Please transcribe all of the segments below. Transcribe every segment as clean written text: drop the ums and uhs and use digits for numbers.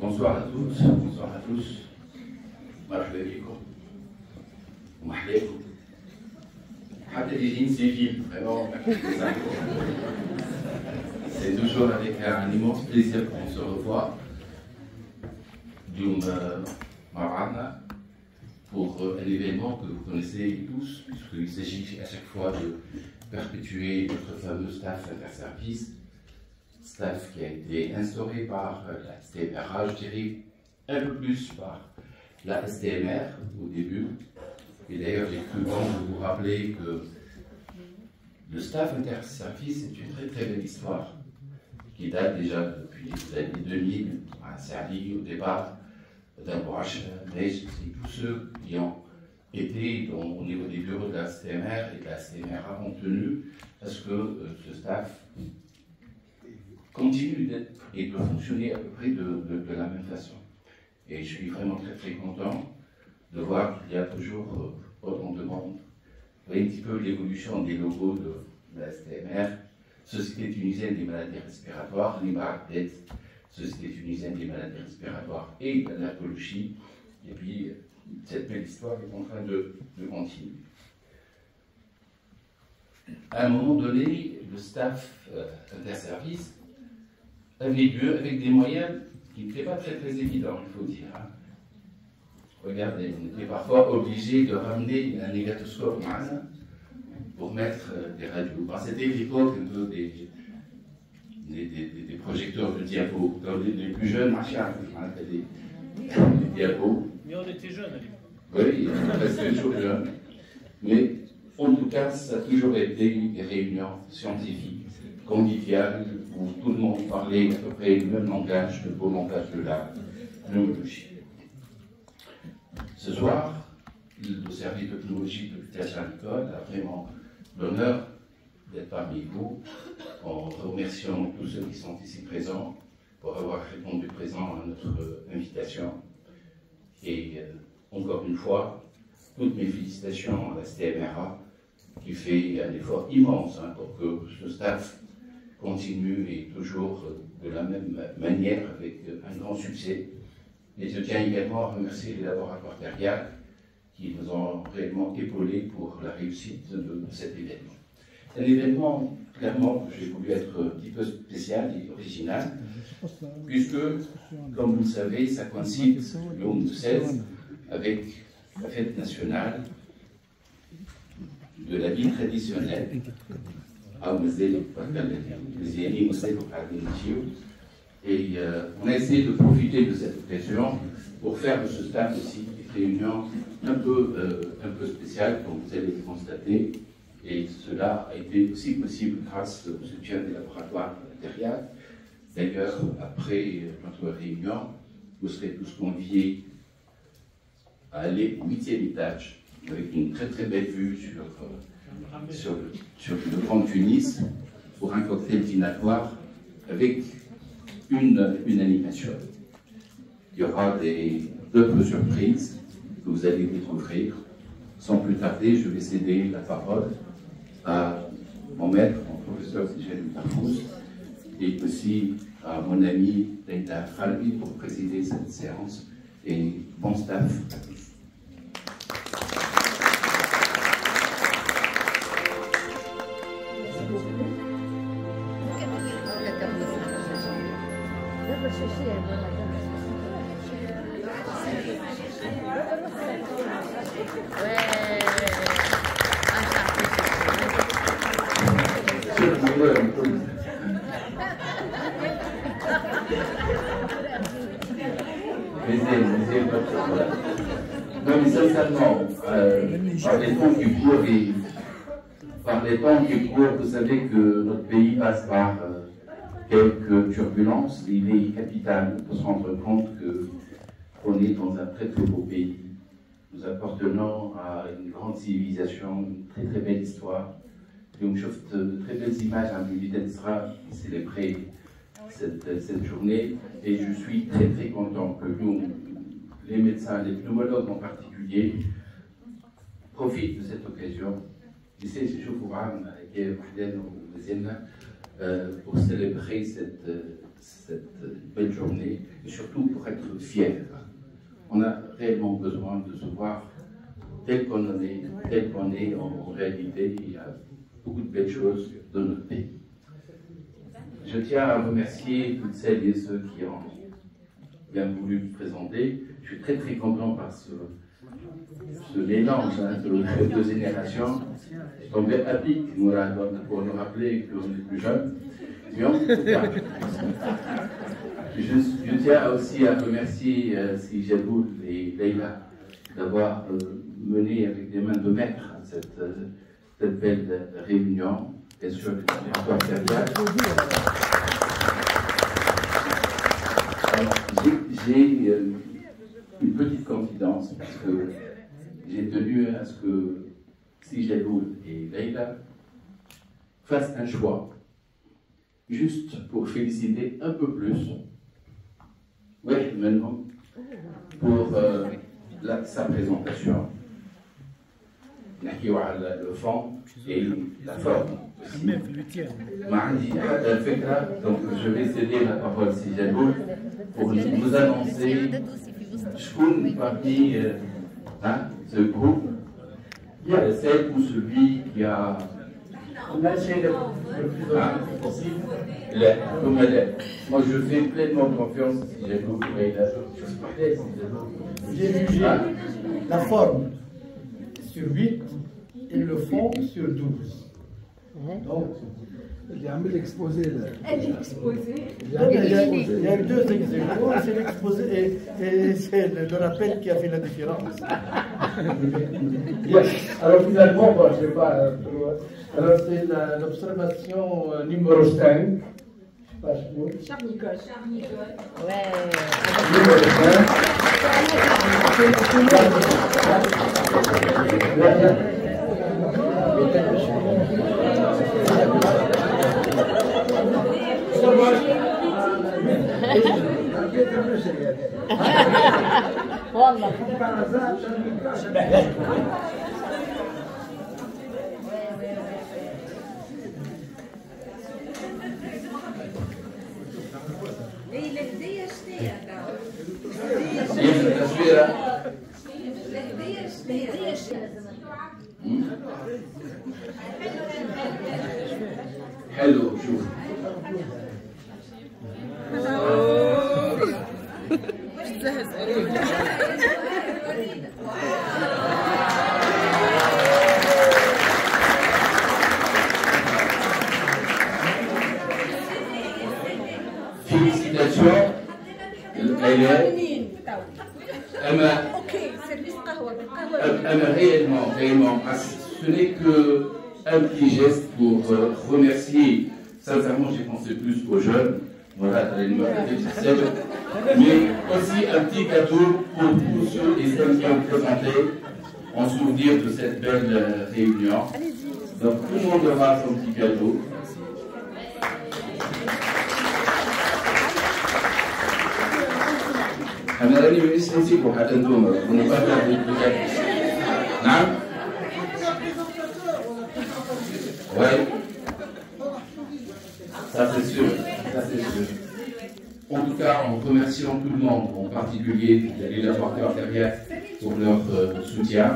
Bonsoir à toutes, bonsoir à tous. مرحبا بكم ومحلاكم. حتى les lignes civiles, vraiment. C'est toujours avec un immense plaisir qu'on se revoit. Dioum Marana pour un événement que vous connaissez tous, puisqu'il s'agit à chaque fois de perpétuer notre fameux staff interservice, staff qui a été instauré par la STMRA, je dirais un peu plus par la STMR au début. Et d'ailleurs, j'ai cru bon de vous rappeler que le staff interservice est une très belle histoire qui date déjà depuis les années 2000, a servi au départ d'un branche, mais c'est tous ceux qui ont été au niveau des bureaux de la STMR et de la STMRA ont tenu à ce que ce staff continue d'être et de fonctionner à peu près de la même façon. Et je suis vraiment très content de voir qu'il y a toujours autant de monde. Vous voyez un petit peu l'évolution des logos de la STMR, Société tunisienne des maladies respiratoires, l'IMARDET, Société tunisienne des maladies respiratoires et de l'allergologie. Et puis, cette belle histoire est en train de continuer. À un moment donné, le staff interservice avait lieu avec des moyens qui n'étaient pas très évidents, il faut dire. Hein. Regardez, on était parfois obligé de ramener un négatoscope pour mettre des radios. C'était l'époque des projecteurs de diapos. Dans les plus jeunes, des diapos. Mais on était jeunes à l'époque. Oui, on restait toujours jeunes. Mais en tout cas, ça a toujours été des réunions scientifiques, conviviales, où tout le monde parlait à peu près le même langage, le beau langage de la pneumologie. Ce soir, le service de pneumologie de l'hôpital Charles-de-Gaulle a vraiment l'honneur d'être parmi vous, en remerciant tous ceux qui sont ici présents pour avoir répondu présent à notre invitation. Et encore une fois, toutes mes félicitations à la STMRA qui fait un effort immense pour que ce staff continue et toujours de la même manière avec un grand succès. Et je tiens également à remercier les laboratoires Thériac qui nous ont réellement épaulés pour la réussite de cet événement. C'est un événement, clairement, que j'ai voulu être un petit peu spécial et original, puisque, comme vous le savez, ça coïncide le 11 16 avec la fête nationale de la vie traditionnelle. Et on a essayé de profiter de cette occasion pour faire de ce stade aussi une réunion un peu spéciale, comme vous allez le constater. Et cela a été aussi possible grâce au soutien des laboratoires Thériac. D'ailleurs, après notre réunion, vous serez tous conviés à aller au 8e étage, avec une très belle vue sur le Grand Tunis, pour un cocktail dînatoire avec une animation. Il y aura d'autres surprises que vous allez découvrir. Sans plus tarder, je vais céder la parole à mon maître, mon professeur Sigel Tarfous, et aussi à mon ami Leïla Khalbi pour présider cette séance. Et bon staff à tous. Non, mais sincèrement, par les temps qui courent, vous savez que notre pays passe par quelques turbulences. Il est capital de se rendre compte qu'on est dans un très beau pays. Nous appartenons à une grande civilisation, une très belle histoire. Donc, je trouve de très belles images à l'Université qui célébrait cette journée. Et je suis très content que nous, les médecins, les pneumologues en particulier, profitent de cette occasion. pour célébrer cette belle journée et surtout pour être fiers. On a réellement besoin de se voir tel qu'on est en réalité. Il y a beaucoup de belles choses dans notre pays. Je tiens à remercier toutes celles et ceux qui ont bien voulu me présenter. Je suis très très content par ce mélange de deux générations. Je suis tombé à pic pour nous rappeler qu'on est plus jeunes. Mais en tout cas, je tiens aussi à remercier Sijaboul et Leïla d'avoir mené avec des mains de maître cette belle réunion, bien sûr, du territoire territorial. J'ai une petite confidence parce que j'ai tenu à ce que Sijaboul et Leïla fassent un choix, juste pour féliciter un peu plus, oui, maintenant, pour sa présentation. Le fond et la forme aussi. Donc je vais céder la parole à Sijaboul pour nous annoncer parmi ce groupe, celle ou celui qui a possible. Moi je fais pleinement confiance à Sijaboul. J'ai jugé la forme sur 8 et le fond sur 12. Donc, il y a l'exposé là. Il y a eu deux exemples, c'est l'exposé et c'est le rappel qui a fait la différence. Alors finalement, bon, je ne sais pas. Alors c'est l'observation numéro 5. Charnicole. Ouais. والله حلو شوف félicitations réellement, ce n'est qu'un petit geste pour remercier, sincèrement j'ai pensé plus aux jeunes, voilà, mais aussi un petit cadeau pour tous ceux et celles qui ont présenté en souvenir de cette belle réunion. Donc tout le monde aura son petit cadeau. أنا راني مانيش نسيبو حتى نتوما ونفكر بالبلاد. نعم؟ Oui. Ça c'est sûr, ça c'est sûr. En tout cas, en remerciant tout le monde, en particulier les rapporteurs derrière pour leur soutien,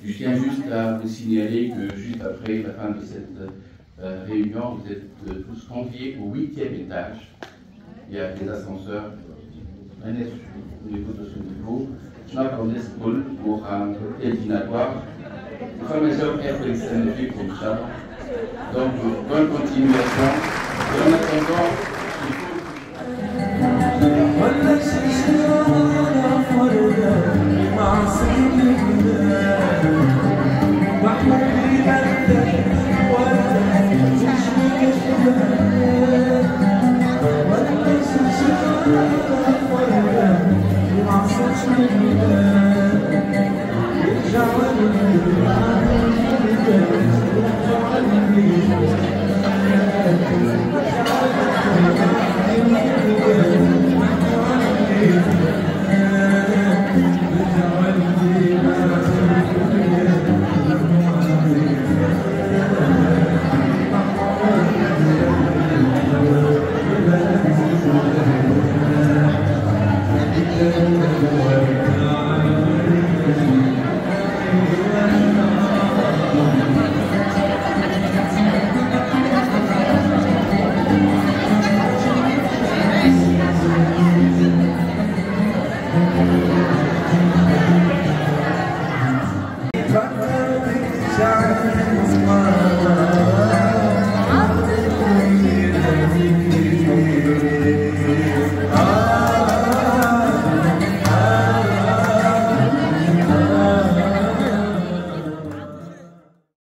je tiens juste à vous signaler que juste après la fin de cette réunion, vous êtes tous conviés au 8e étage. Il y a des ascenseurs. Au niveau de ce niveau, je m'attendais pour un cocktail dînatoire. Donc, bonne continuation. Et en attendant, I'm